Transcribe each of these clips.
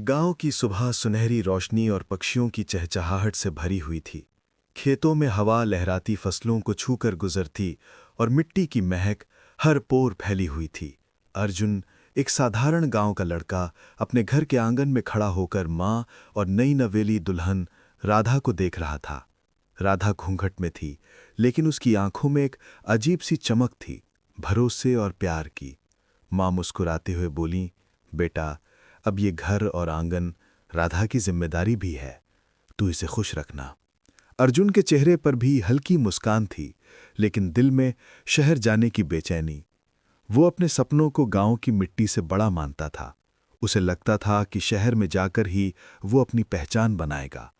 गांव की सुबह सुनहरी रोशनी और पक्षियों की चहचहाहट से भरी हुई थी। खेतों में हवा लहराती फसलों को छूकर गुजरती और मिट्टी की महक हर पोर फैली हुई थी। अर्जुन, एक साधारण गांव का लड़का, अपने घर के आंगन में खड़ा होकर माँ और नई नवेली दुल्हन राधा को देख रहा था। राधा घूंघट में थी, लेकिन उसकी आंखों में एक अजीब सी चमक थी, भरोसे और प्यार की। माँ मुस्कुराते हुए बोली, बेटा, अब ये घर और आंगन राधा की जिम्मेदारी भी है, तू इसे खुश रखना। अर्जुन के चेहरे पर भी हल्की मुस्कान थी, लेकिन दिल में शहर जाने की बेचैनी। वो अपने सपनों को गांव की मिट्टी से बड़ा मानता था। उसे लगता था कि शहर में जाकर ही वो अपनी पहचान बनाएगा।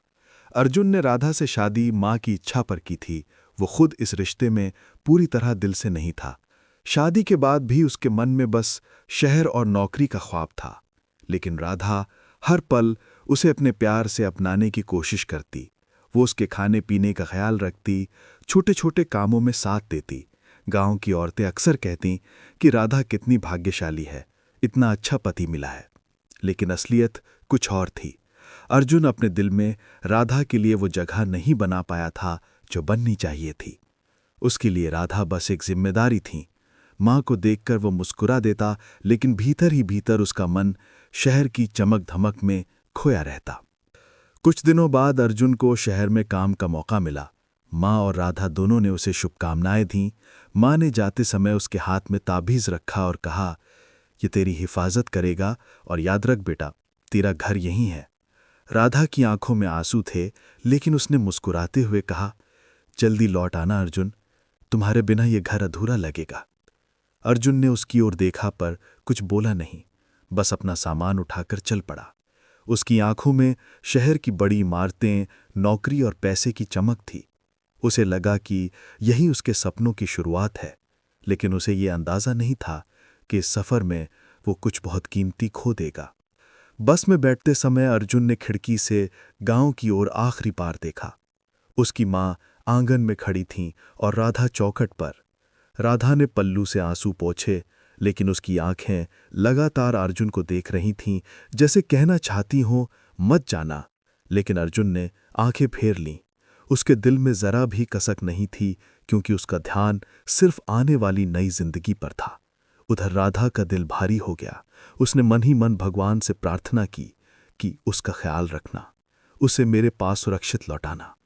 अर्जुन ने राधा से शादी माँ की इच्छा पर की थी। वो खुद इस रिश्ते में पूरी तरह दिल से नहीं था। शादी के बाद भी उसके मन में बस शहर और नौकरी का ख्वाब था। लेकिन राधा हर पल उसे अपने प्यार से अपनाने की कोशिश करती। वो उसके खाने पीने का ख्याल रखती, छोटे छोटे कामों में साथ देती। गांव की औरतें अक्सर कहती कि राधा कितनी भाग्यशाली है, इतना अच्छा पति मिला है। लेकिन असलियत कुछ और थी। अर्जुन अपने दिल में राधा के लिए वो जगह नहीं बना पाया था जो बननी चाहिए थी। उसके लिए राधा बस एक जिम्मेदारी थी। माँ को देखकर वो मुस्कुरा देता, लेकिन भीतर ही भीतर उसका मन शहर की चमक धमक में खोया रहता। कुछ दिनों बाद अर्जुन को शहर में काम का मौका मिला। माँ और राधा दोनों ने उसे शुभकामनाएं दीं। माँ ने जाते समय उसके हाथ में ताबीज़ रखा और कहा, ये तेरी हिफाजत करेगा और याद रख बेटा, तेरा घर यहीं है। राधा की आंखों में आंसू थे, लेकिन उसने मुस्कुराते हुए कहा, जल्दी लौट आना अर्जुन, तुम्हारे बिना ये घर अधूरा लगेगा। अर्जुन ने उसकी ओर देखा पर कुछ बोला नहीं, बस अपना सामान उठाकर चल पड़ा। उसकी आंखों में शहर की बड़ी इमारतें, नौकरी और पैसे की चमक थी। उसे लगा कि यही उसके सपनों की शुरुआत है, लेकिन उसे ये अंदाज़ा नहीं था कि इस सफ़र में वो कुछ बहुत कीमती खो देगा। बस में बैठते समय अर्जुन ने खिड़की से गांव की ओर आखिरी बार देखा। उसकी माँ आंगन में खड़ी थीं और राधा चौखट पर। राधा ने पल्लू से आंसू पोंछे, लेकिन उसकी आंखें लगातार अर्जुन को देख रही थीं, जैसे कहना चाहती हों, मत जाना। लेकिन अर्जुन ने आंखें फेर लीं। उसके दिल में जरा भी कसक नहीं थी, क्योंकि उसका ध्यान सिर्फ आने वाली नई जिंदगी पर था। उधर राधा का दिल भारी हो गया। उसने मन ही मन भगवान से प्रार्थना की कि उसका ख्याल रखना, उसे मेरे पास सुरक्षित लौटाना।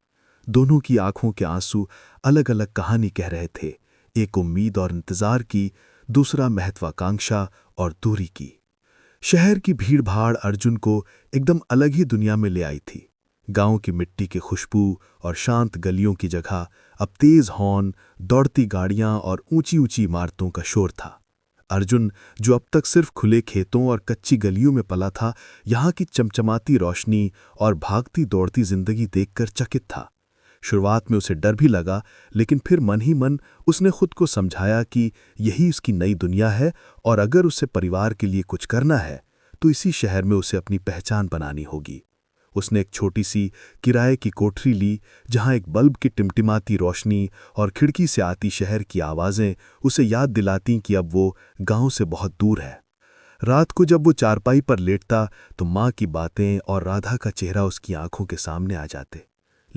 दोनों की आंखों के आंसू अलग अलग कहानी कह रहे थे, एक उम्मीद और इंतजार की, दूसरा महत्वाकांक्षा और दूरी की। शहर की भीड़-भाड़ अर्जुन को एकदम अलग ही दुनिया में ले आई थी। गांव की मिट्टी की खुशबू और शांत गलियों की जगह अब तेज हॉर्न, दौड़ती गाड़ियां और ऊंची-ऊंची इमारतों का शोर था। अर्जुन, जो अब तक सिर्फ खुले खेतों और कच्ची गलियों में पला था, यहाँ की चमचमाती रोशनी और भागती दौड़ती जिंदगी देखकर चकित था। शुरुआत में उसे डर भी लगा, लेकिन फिर मन ही मन उसने खुद को समझाया कि यही उसकी नई दुनिया है और अगर उसे परिवार के लिए कुछ करना है तो इसी शहर में उसे अपनी पहचान बनानी होगी। उसने एक छोटी सी किराए की कोठरी ली, जहां एक बल्ब की टिमटिमाती रोशनी और खिड़की से आती शहर की आवाज़ें उसे याद दिलाती कि अब वो गांव से बहुत दूर है। रात को जब वो चारपाई पर लेटता तो माँ की बातें और राधा का चेहरा उसकी आंखों के सामने आ जाते,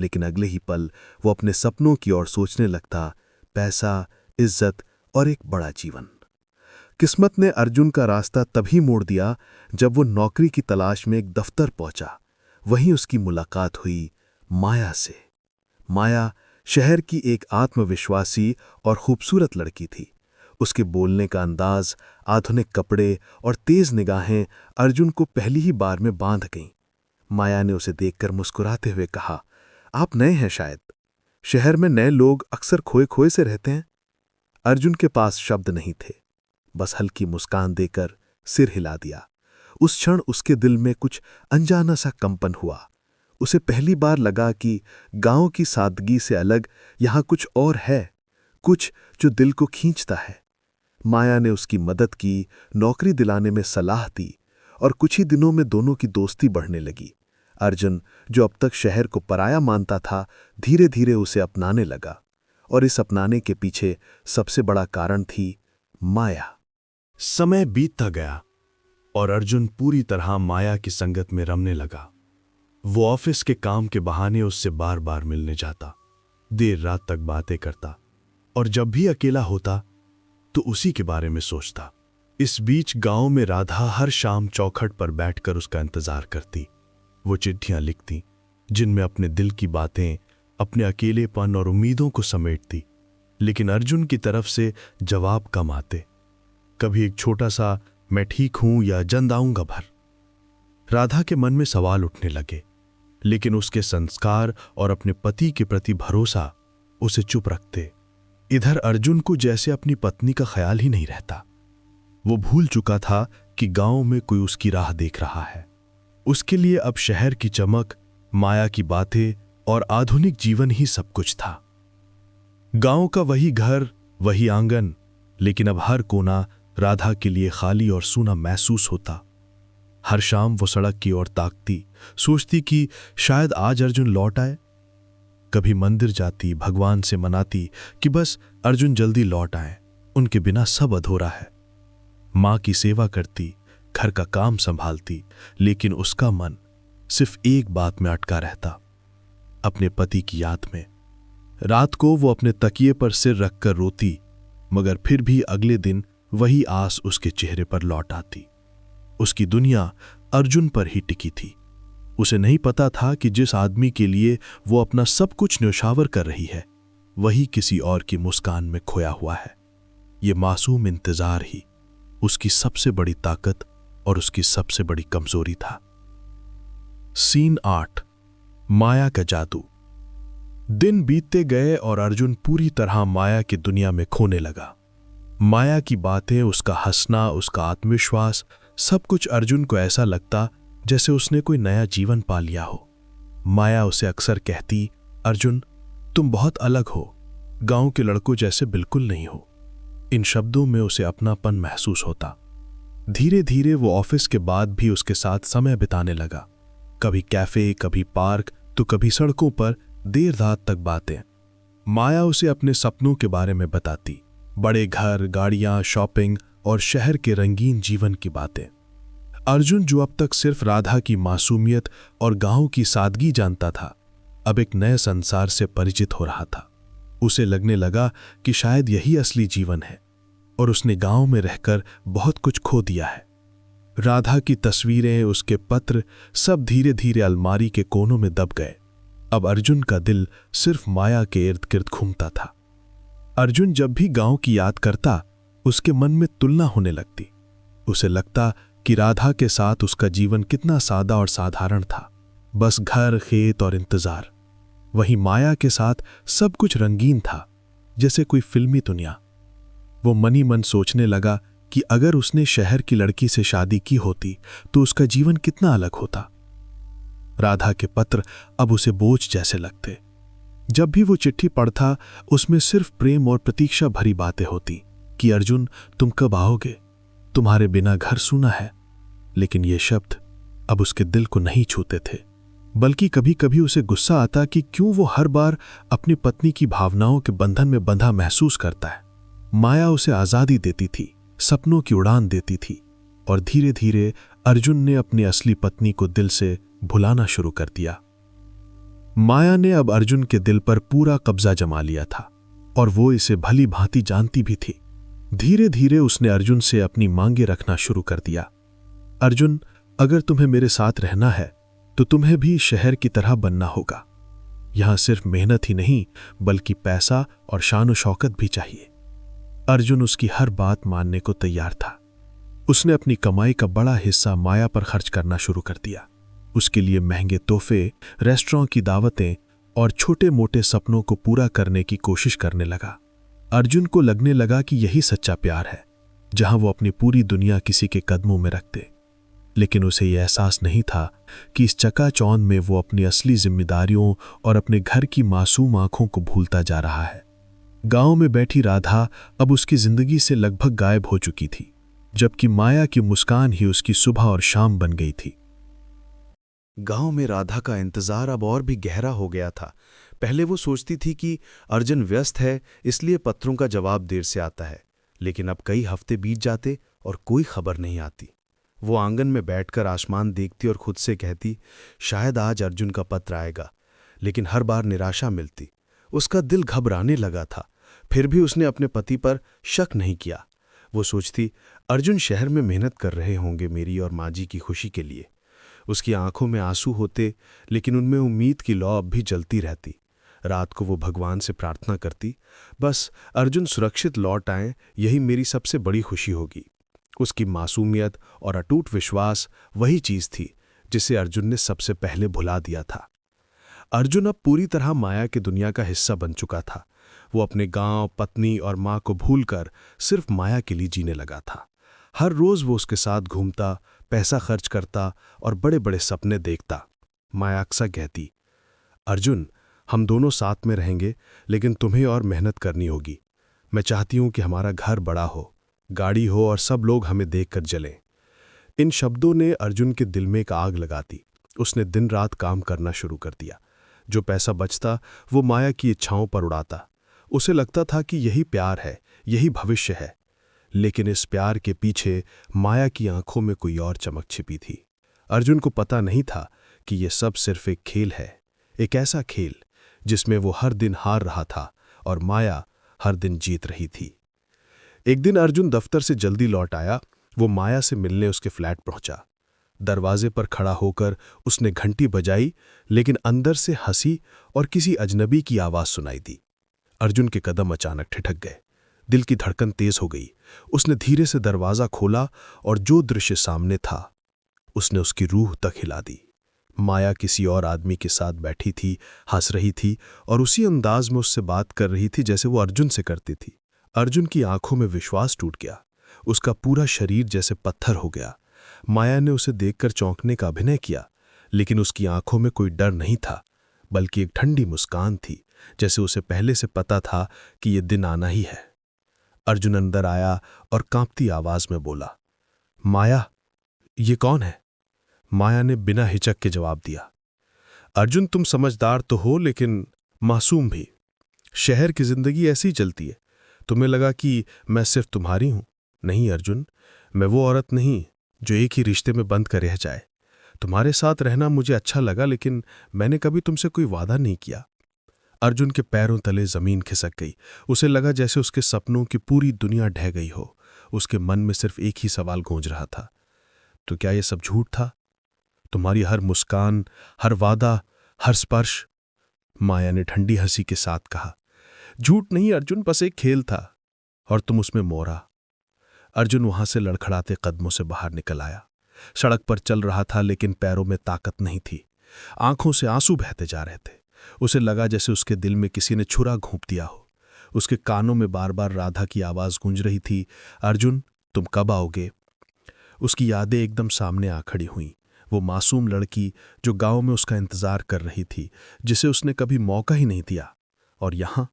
लेकिन अगले ही पल वो अपने सपनों की ओर सोचने लगता, पैसा, इज्जत और एक बड़ा जीवन। किस्मत ने अर्जुन का रास्ता तभी मोड़ दिया जब वो नौकरी की तलाश में एक दफ्तर पहुंचा। वहीं उसकी मुलाकात हुई माया से। माया शहर की एक आत्मविश्वासी और खूबसूरत लड़की थी। उसके बोलने का अंदाज, आधुनिक कपड़े और तेज निगाहें अर्जुन को पहली ही बार में बांध गईं। माया ने उसे देखकर मुस्कुराते हुए कहा, आप नए हैं शायद। शहर में नए लोग अक्सर खोए खोए से रहते हैं। अर्जुन के पास शब्द नहीं थे, बस हल्की मुस्कान देकर सिर हिला दिया। उस क्षण उसके दिल में कुछ अनजाना सा कंपन हुआ। उसे पहली बार लगा कि गांव की सादगी से अलग यहाँ कुछ और है, कुछ जो दिल को खींचता है। माया ने उसकी मदद की, नौकरी दिलाने में सलाह दी और कुछ ही दिनों में दोनों की दोस्ती बढ़ने लगी। अर्जुन, जो अब तक शहर को पराया मानता था, धीरे धीरे उसे अपनाने लगा, और इस अपनाने के पीछे सबसे बड़ा कारण थी माया। समय बीतता गया और अर्जुन पूरी तरह माया की संगत में रमने लगा। वो ऑफिस के काम के बहाने उससे बार बार मिलने जाता, देर रात तक बातें करता और जब भी अकेला होता तो उसी के बारे में सोचता। इस बीच गांव में राधा हर शाम चौखट पर बैठकर उसका इंतजार करती। वो चिट्ठियां लिखती जिनमें अपने दिल की बातें, अपने अकेलेपन और उम्मीदों को समेटती, लेकिन अर्जुन की तरफ से जवाब कम आते। कभी एक छोटा सा मैं ठीक हूं या जल्द आऊंगा भर। राधा के मन में सवाल उठने लगे, लेकिन उसके संस्कार और अपने पति के प्रति भरोसा उसे चुप रखते। इधर अर्जुन को जैसे अपनी पत्नी का ख्याल ही नहीं रहता। वो भूल चुका था कि गांव में कोई उसकी राह देख रहा है। उसके लिए अब शहर की चमक, माया की बातें और आधुनिक जीवन ही सब कुछ था। गांव का वही घर, वही आंगन, लेकिन अब हर कोना राधा के लिए खाली और सूना महसूस होता। हर शाम वो सड़क की ओर ताकती, सोचती कि शायद आज अर्जुन लौट आए। कभी मंदिर जाती, भगवान से मनाती कि बस अर्जुन जल्दी लौट आए, उनके बिना सब अधूरा है। मां की सेवा करती, घर का काम संभालती, लेकिन उसका मन सिर्फ एक बात में अटका रहता, अपने पति की याद में। रात को वो अपने तकिए पर सिर रखकर रोती, मगर फिर भी अगले दिन वही आस उसके चेहरे पर लौट आती। उसकी दुनिया अर्जुन पर ही टिकी थी। उसे नहीं पता था कि जिस आदमी के लिए वो अपना सब कुछ न्योछावर कर रही है, वही किसी और की मुस्कान में खोया हुआ है। ये मासूम इंतजार ही उसकी सबसे बड़ी ताकत और उसकी सबसे बड़ी कमजोरी था। सीन 8, माया का जादू। दिन बीतते गए और अर्जुन पूरी तरह माया की दुनिया में खोने लगा। माया की बातें, उसका हंसना, उसका आत्मविश्वास, सब कुछ अर्जुन को ऐसा लगता जैसे उसने कोई नया जीवन पा लिया हो। माया उसे अक्सर कहती, अर्जुन तुम बहुत अलग हो, गांव के लड़कों जैसे बिल्कुल नहीं हो। इन शब्दों में उसे अपनापन महसूस होता। धीरे धीरे वो ऑफिस के बाद भी उसके साथ समय बिताने लगा। कभी कैफे, कभी पार्क, तो कभी सड़कों पर देर रात तक बातें। माया उसे अपने सपनों के बारे में बताती, बड़े घर, गाड़ियां, शॉपिंग और शहर के रंगीन जीवन की बातें। अर्जुन, जो अब तक सिर्फ राधा की मासूमियत और गांव की सादगी जानता था, अब एक नए संसार से परिचित हो रहा था। उसे लगने लगा कि शायद यही असली जीवन है और उसने गांव में रहकर बहुत कुछ खो दिया है। राधा की तस्वीरें, उसके पत्र, सब धीरे धीरे अलमारी के कोनों में दब गए। अब अर्जुन का दिल सिर्फ माया के इर्द गिर्द घूमता था। अर्जुन जब भी गांव की याद करता, उसके मन में तुलना होने लगती। उसे लगता कि राधा के साथ उसका जीवन कितना सादा और साधारण था, बस घर, खेत और इंतजार। वहीं माया के साथ सब कुछ रंगीन था, जैसे कोई फिल्मी दुनिया। वो मन ही मन सोचने लगा कि अगर उसने शहर की लड़की से शादी की होती तो उसका जीवन कितना अलग होता। राधा के पत्र अब उसे बोझ जैसे लगते। जब भी वो चिट्ठी पढ़ता, उसमें सिर्फ प्रेम और प्रतीक्षा भरी बातें होती कि अर्जुन तुम कब आओगे, तुम्हारे बिना घर सूना है। लेकिन ये शब्द अब उसके दिल को नहीं छूते थे, बल्कि कभी कभी उसे गुस्सा आता कि क्यों वो हर बार अपनी पत्नी की भावनाओं के बंधन में बंधा महसूस करता है। माया उसे आज़ादी देती थी, सपनों की उड़ान देती थी, और धीरे धीरे अर्जुन ने अपनी असली पत्नी को दिल से भुलाना शुरू कर दिया। माया ने अब अर्जुन के दिल पर पूरा कब्जा जमा लिया था और वो इसे भली भांति जानती भी थी। धीरे धीरे उसने अर्जुन से अपनी मांगे रखना शुरू कर दिया। अर्जुन, अगर तुम्हें मेरे साथ रहना है तो तुम्हें भी शहर की तरह बनना होगा। यहां सिर्फ मेहनत ही नहीं, बल्कि पैसा और शान शौकत भी चाहिए। अर्जुन उसकी हर बात मानने को तैयार था। उसने अपनी कमाई का बड़ा हिस्सा माया पर खर्च करना शुरू कर दिया। उसके लिए महंगे तोहफे, रेस्टोरेंट की दावतें और छोटे मोटे सपनों को पूरा करने की कोशिश करने लगा। अर्जुन को लगने लगा कि यही सच्चा प्यार है, जहां वो अपनी पूरी दुनिया किसी के कदमों में रख दे। लेकिन उसे यह एहसास नहीं था कि इस चकाचौंध में वो अपनी असली जिम्मेदारियों और अपने घर की मासूम आंखों को भूलता जा रहा है। गांव में बैठी राधा अब उसकी जिंदगी से लगभग गायब हो चुकी थी, जबकि माया की मुस्कान ही उसकी सुबह और शाम बन गई थी। गांव में राधा का इंतजार अब और भी गहरा हो गया था। पहले वो सोचती थी कि अर्जुन व्यस्त है, इसलिए पत्रों का जवाब देर से आता है, लेकिन अब कई हफ्ते बीत जाते और कोई खबर नहीं आती। वो आंगन में बैठकर आसमान देखती और खुद से कहती, शायद आज अर्जुन का पत्र आएगा। लेकिन हर बार निराशा मिलती। उसका दिल घबराने लगा था। फिर भी उसने अपने पति पर शक नहीं किया। वो सोचती, अर्जुन शहर में मेहनत कर रहे होंगे मेरी और माँ जी की खुशी के लिए। उसकी आंखों में आंसू होते, लेकिन उनमें उम्मीद की लौ अब भी जलती रहती। रात को वो भगवान से प्रार्थना करती, बस अर्जुन सुरक्षित लौट आए, यही मेरी सबसे बड़ी खुशी होगी। उसकी मासूमियत और अटूट विश्वास वही चीज थी जिसे अर्जुन ने सबसे पहले भुला दिया था। अर्जुन अब पूरी तरह माया की दुनिया का हिस्सा बन चुका था। वो अपने गांव, पत्नी और मां को भूलकर सिर्फ माया के लिए जीने लगा था। हर रोज वो उसके साथ घूमता, पैसा खर्च करता और बड़े बड़े सपने देखता। माया अक्सर कहती, अर्जुन, हम दोनों साथ में रहेंगे, लेकिन तुम्हें और मेहनत करनी होगी। मैं चाहती हूं कि हमारा घर बड़ा हो, गाड़ी हो और सब लोग हमें देखकर जलें। इन शब्दों ने अर्जुन के दिल में एक आग लगा दी। उसने दिन रात काम करना शुरू कर दिया। जो पैसा बचता वो माया की इच्छाओं पर उड़ाता। उसे लगता था कि यही प्यार है, यही भविष्य है। लेकिन इस प्यार के पीछे माया की आंखों में कोई और चमक छिपी थी। अर्जुन को पता नहीं था कि यह सब सिर्फ एक खेल है, एक ऐसा खेल जिसमें वो हर दिन हार रहा था और माया हर दिन जीत रही थी। एक दिन अर्जुन दफ्तर से जल्दी लौट आया। वो माया से मिलने उसके फ्लैट पहुंचा। दरवाजे पर खड़ा होकर उसने घंटी बजाई, लेकिन अंदर से हंसी और किसी अजनबी की आवाज सुनाई दी। अर्जुन के कदम अचानक ठिठक गए। दिल की धड़कन तेज हो गई। उसने धीरे से दरवाजा खोला और जो दृश्य सामने था उसने उसकी रूह तक हिला दी। माया किसी और आदमी के साथ बैठी थी, हंस रही थी और उसी अंदाज में उससे बात कर रही थी जैसे वो अर्जुन से करती थी। अर्जुन की आंखों में विश्वास टूट गया। उसका पूरा शरीर जैसे पत्थर हो गया। माया ने उसे देखकर चौंकने का अभिनय किया, लेकिन उसकी आंखों में कोई डर नहीं था, बल्कि एक ठंडी मुस्कान थी, जैसे उसे पहले से पता था कि यह दिन आना ही है। अर्जुन अंदर आया और कांपती आवाज में बोला, माया, ये कौन है? माया ने बिना हिचक के जवाब दिया, अर्जुन, तुम समझदार तो हो लेकिन मासूम भी। शहर की जिंदगी ऐसी ही चलती है। तुम्हें लगा कि मैं सिर्फ तुम्हारी हूं। नहीं अर्जुन, मैं वो औरत नहीं जो एक ही रिश्ते में बंद कर रह जाए। तुम्हारे साथ रहना मुझे अच्छा लगा, लेकिन मैंने कभी तुमसे कोई वादा नहीं किया। अर्जुन के पैरों तले जमीन खिसक गई। उसे लगा जैसे उसके सपनों की पूरी दुनिया ढह गई हो। उसके मन में सिर्फ एक ही सवाल गूंज रहा था, तो क्या यह सब झूठ था? तुम्हारी हर मुस्कान, हर वादा, हर स्पर्श? माया ने ठंडी हंसी के साथ कहा, झूठ नहीं अर्जुन, बस एक खेल था और तुम उसमें मोरा। अर्जुन वहां से लड़खड़ाते कदमों से बाहर निकल आया। सड़क पर चल रहा था, लेकिन पैरों में ताकत नहीं थी। आंखों से आंसू बहते जा रहे थे। उसे लगा जैसे उसके दिल में किसी ने छुरा घोंप दिया हो। उसके कानों में बार बार राधा की आवाज गूंज रही थी, अर्जुन, तुम कब आओगे? उसकी यादें एकदम सामने आ खड़ी हुईं। वो मासूम लड़की जो गांव में उसका इंतजार कर रही थी, जिसे उसने कभी मौका ही नहीं दिया। और यहां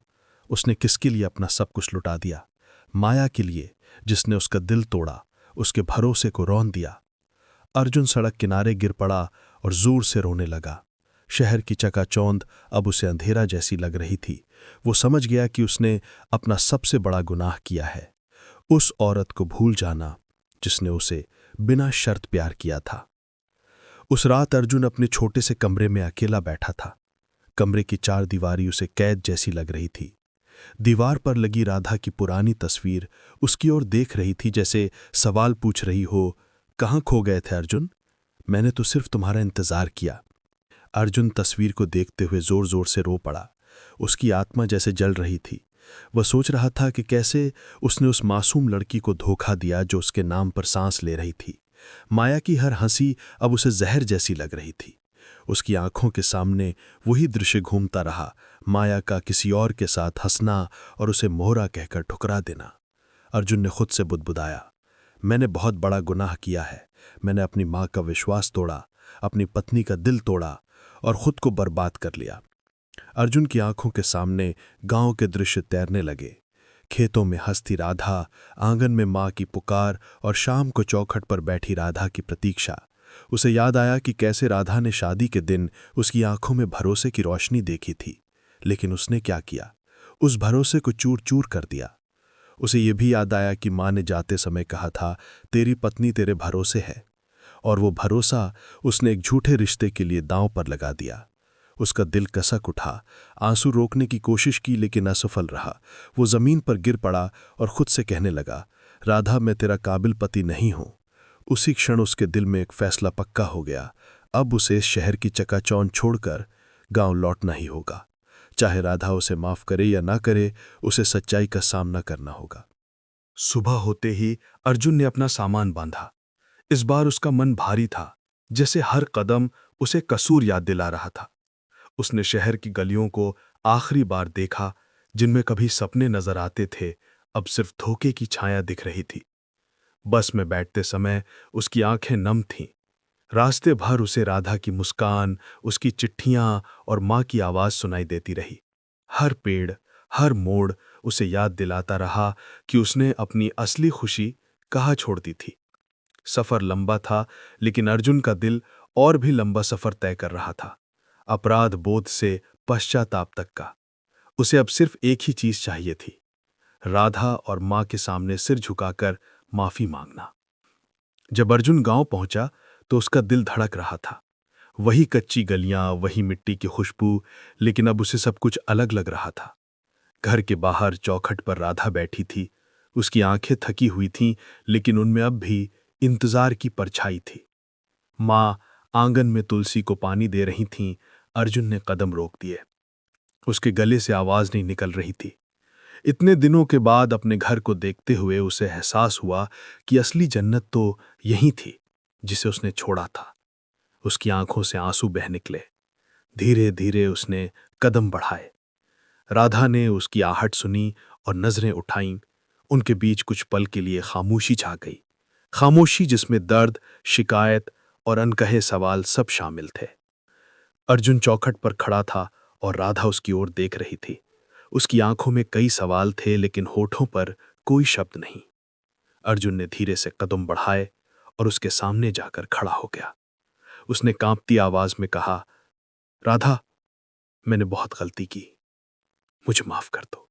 उसने किसके लिए अपना सब कुछ लुटा दिया? माया के लिए, जिसने उसका दिल तोड़ा, उसके भरोसे को रौंद दिया। अर्जुन सड़क किनारे गिर पड़ा और जोर से रोने लगा। शहर की चकाचौंध अब उसे अंधेरा जैसी लग रही थी। वो समझ गया कि उसने अपना सबसे बड़ा गुनाह किया है, उस औरत को भूल जाना जिसने उसे बिना शर्त प्यार किया था। उस रात अर्जुन अपने छोटे से कमरे में अकेला बैठा था। कमरे की चार दीवारी उसे कैद जैसी लग रही थी। दीवार पर लगी राधा की पुरानी तस्वीर उसकी ओर देख रही थी, जैसे सवाल पूछ रही हो, कहाँ खो गए थे अर्जुन? मैंने तो सिर्फ तुम्हारा इंतजार किया। अर्जुन तस्वीर को देखते हुए जोर जोर से रो पड़ा। उसकी आत्मा जैसे जल रही थी। वह सोच रहा था कि कैसे उसने उस मासूम लड़की को धोखा दिया जो उसके नाम पर सांस ले रही थी। माया की हर हंसी अब उसे जहर जैसी लग रही थी। उसकी आंखों के सामने वही दृश्य घूमता रहा, माया का किसी और के साथ हंसना और उसे मोहरा कहकर ठुकरा देना। अर्जुन ने खुद से बुदबुदाया, मैंने बहुत बड़ा गुनाह किया है। मैंने अपनी माँ का विश्वास तोड़ा, अपनी पत्नी का दिल तोड़ा और खुद को बर्बाद कर लिया। अर्जुन की आंखों के सामने गांव के दृश्य तैरने लगे। खेतों में हंसती राधा, आंगन में माँ की पुकार और शाम को चौखट पर बैठी राधा की प्रतीक्षा। उसे याद आया कि कैसे राधा ने शादी के दिन उसकी आंखों में भरोसे की रोशनी देखी थी, लेकिन उसने क्या किया? उस भरोसे को चूर चूर कर दिया। उसे यह भी याद आया कि माँ ने जाते समय कहा था, तेरी पत्नी तेरे भरोसे है, और वो भरोसा उसने एक झूठे रिश्ते के लिए दांव पर लगा दिया। उसका दिल कसक उठा, आंसू रोकने की कोशिश की लेकिन असफल रहा। वो जमीन पर गिर पड़ा और खुद से कहने लगा, राधा, मैं तेरा काबिल पति नहीं हूं। उसी क्षण उसके दिल में एक फैसला पक्का हो गया। अब उसे इस शहर की चकाचौंध छोड़कर गांव लौटना ही होगा। चाहे राधा उसे माफ करे या ना करे, उसे सच्चाई का सामना करना होगा। सुबह होते ही अर्जुन ने अपना सामान बांधा। इस बार उसका मन भारी था, जैसे हर कदम उसे कसूर याद दिला रहा था। उसने शहर की गलियों को आखिरी बार देखा, जिनमें कभी सपने नजर आते थे, अब सिर्फ धोखे की छाया दिख रही थी। बस में बैठते समय उसकी आंखें नम थीं। रास्ते भर उसे राधा की मुस्कान, उसकी चिट्ठियां और मां की आवाज सुनाई देती रही। हर पेड़, हर मोड़ उसे याद दिलाता रहा कि उसने अपनी असली खुशी कहाँ छोड़ दी थी। सफर लंबा था, लेकिन अर्जुन का दिल और भी लंबा सफर तय कर रहा था, अपराध बोध से पश्चाताप तक का। उसे अब सिर्फ एक ही चीज चाहिए थी, राधा और मां के सामने सिर झुकाकर माफी मांगना। जब अर्जुन गांव पहुंचा तो उसका दिल धड़क रहा था। वही कच्ची गलियां, वही मिट्टी की खुशबू, लेकिन अब उसे सब कुछ अलग लग रहा था। घर के बाहर चौखट पर राधा बैठी थी। उसकी आंखें थकी हुई थीं, लेकिन उनमें अब भी इंतजार की परछाई थी। मां आंगन में तुलसी को पानी दे रही थीं। अर्जुन ने कदम रोक दिए। उसके गले से आवाज नहीं निकल रही थी। इतने दिनों के बाद अपने घर को देखते हुए उसे एहसास हुआ कि असली जन्नत तो यही थी, जिसे उसने छोड़ा था। उसकी आंखों से आंसू बह निकले। धीरे धीरे उसने कदम बढ़ाए। राधा ने उसकी आहट सुनी और नजरें उठाईं। उनके बीच कुछ पल के लिए खामोशी छा गई। खामोशी जिसमें दर्द, शिकायत और अनकहे सवाल सब शामिल थे। अर्जुन चौखट पर खड़ा था और राधा उसकी ओर देख रही थी। उसकी आंखों में कई सवाल थे, लेकिन होठों पर कोई शब्द नहीं। अर्जुन ने धीरे से कदम बढ़ाए और उसके सामने जाकर खड़ा हो गया। उसने कांपती आवाज में कहा, राधा, मैंने बहुत गलती की, मुझे माफ कर दो।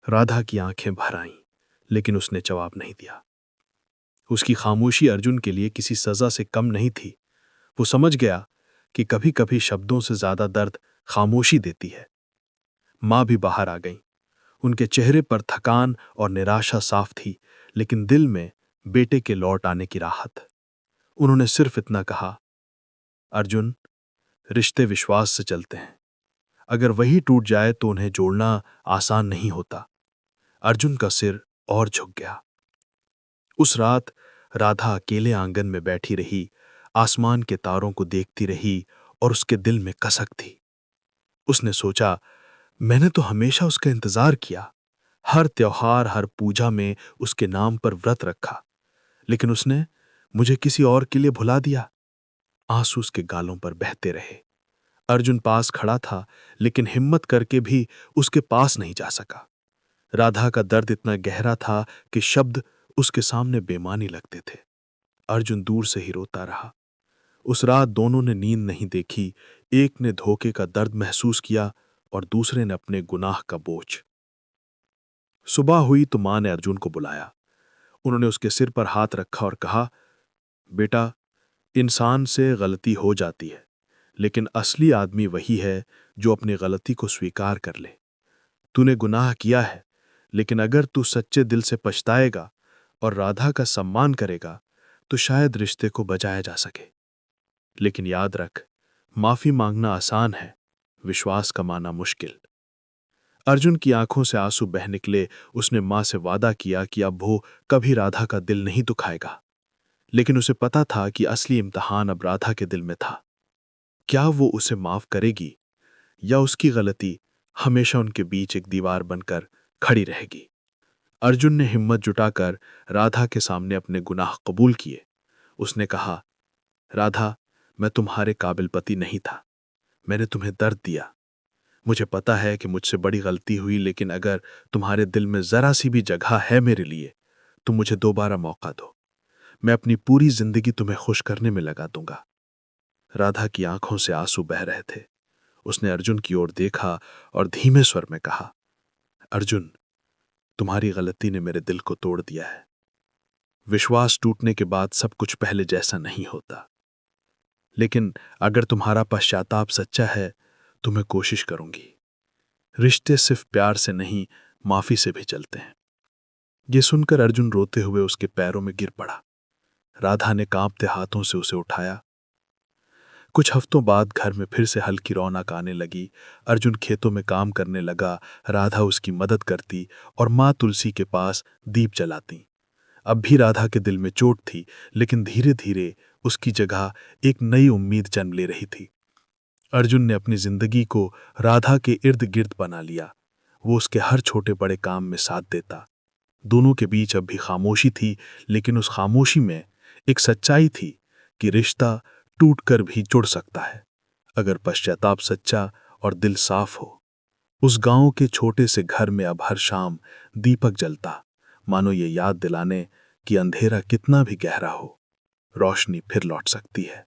राधा की आंखें भर आईं, लेकिन उसने जवाब नहीं दिया। उसकी खामोशी अर्जुन के लिए किसी सजा से कम नहीं थी। वो समझ गया कि कभी कभी शब्दों से ज्यादा दर्द खामोशी देती है। मां भी बाहर आ गई। उनके चेहरे पर थकान और निराशा साफ थी, लेकिन दिल में बेटे के लौट आने की राहत। उन्होंने सिर्फ इतना कहा, अर्जुन, रिश्ते विश्वास से चलते हैं। अगर वही टूट जाए तो उन्हें जोड़ना आसान नहीं होता। अर्जुन का सिर और झुक गया। उस रात राधा अकेले आंगन में बैठी रही, आसमान के तारों को देखती रही और उसके दिल में कसक थी। उसने सोचा, मैंने तो हमेशा उसका इंतजार किया, हर त्योहार, हर पूजा में उसके नाम पर व्रत रखा, लेकिन उसने मुझे किसी और के लिए भुला दिया। आंसू उसके गालों पर बहते रहे। अर्जुन पास खड़ा था, लेकिन हिम्मत करके भी उसके पास नहीं जा सका। राधा का दर्द इतना गहरा था कि शब्द उसके सामने बेमानी लगते थे। अर्जुन दूर से ही रोता रहा। उस रात दोनों ने नींद नहीं देखी। एक ने धोखे का दर्द महसूस किया और दूसरे ने अपने गुनाह का बोझ। सुबह हुई तो मां ने अर्जुन को बुलाया। उन्होंने उसके सिर पर हाथ रखा और कहा, बेटा, इंसान से गलती हो जाती है, लेकिन असली आदमी वही है जो अपनी गलती को स्वीकार कर ले। तूने गुनाह किया है, लेकिन अगर तू सच्चे दिल से पछताएगा और राधा का सम्मान करेगा तो शायद रिश्ते को बचाया जा सके। लेकिन याद रख, माफी मांगना आसान है, विश्वास कमाना मुश्किल। अर्जुन की आंखों से आंसू बह निकले। उसने मां से वादा किया कि अब वो कभी राधा का दिल नहीं दुखाएगा, लेकिन उसे पता था कि असली इम्तिहान अब राधा के दिल में था। क्या वो उसे माफ करेगी या उसकी गलती हमेशा उनके बीच एक दीवार बनकर खड़ी रहेगी? अर्जुन ने हिम्मत जुटाकर राधा के सामने अपने गुनाह कबूल किए। उसने कहा, राधा, मैं तुम्हारे काबिल पति नहीं था। मैंने तुम्हें दर्द दिया। मुझे पता है कि मुझसे बड़ी गलती हुई, लेकिन अगर तुम्हारे दिल में जरा सी भी जगह है मेरे लिए तो मुझे दोबारा मौका दो। मैं अपनी पूरी जिंदगी तुम्हें खुश करने में लगा दूंगा। राधा की आंखों से आंसू बह रहे थे। उसने अर्जुन की ओर देखा और धीमे स्वर में कहा, अर्जुन, तुम्हारी गलती ने मेरे दिल को तोड़ दिया है। विश्वास टूटने के बाद सब कुछ पहले जैसा नहीं होता, लेकिन अगर तुम्हारा पश्चाताप सच्चा है तो मैं कोशिश करूंगी। रिश्ते सिर्फ प्यार से नहीं, माफी से भी चलते हैं। ये सुनकर अर्जुन रोते हुए उसके पैरों में गिर पड़ा। राधा ने कांपते हाथों से उसे उठाया। कुछ हफ्तों बाद घर में फिर से हल्की रौनक आने लगी। अर्जुन खेतों में काम करने लगा, राधा उसकी मदद करती और माँ तुलसी के पास दीप जलाती। अब भी राधा के दिल में चोट थी, लेकिन धीरे धीरे उसकी जगह एक नई उम्मीद जन्म ले रही थी। अर्जुन ने अपनी जिंदगी को राधा के इर्द गिर्द बना लिया। वो उसके हर छोटे बड़े काम में साथ देता। दोनों के बीच अब भी खामोशी थी, लेकिन उस खामोशी में एक सच्चाई थी कि रिश्ता टूटकर भी जुड़ सकता है अगर पश्चाताप सच्चा और दिल साफ हो। उस गांव के छोटे से घर में अब हर शाम दीपक जलता, मानो ये याद दिलाने कि अंधेरा कितना भी गहरा हो, रोशनी फिर लौट सकती है।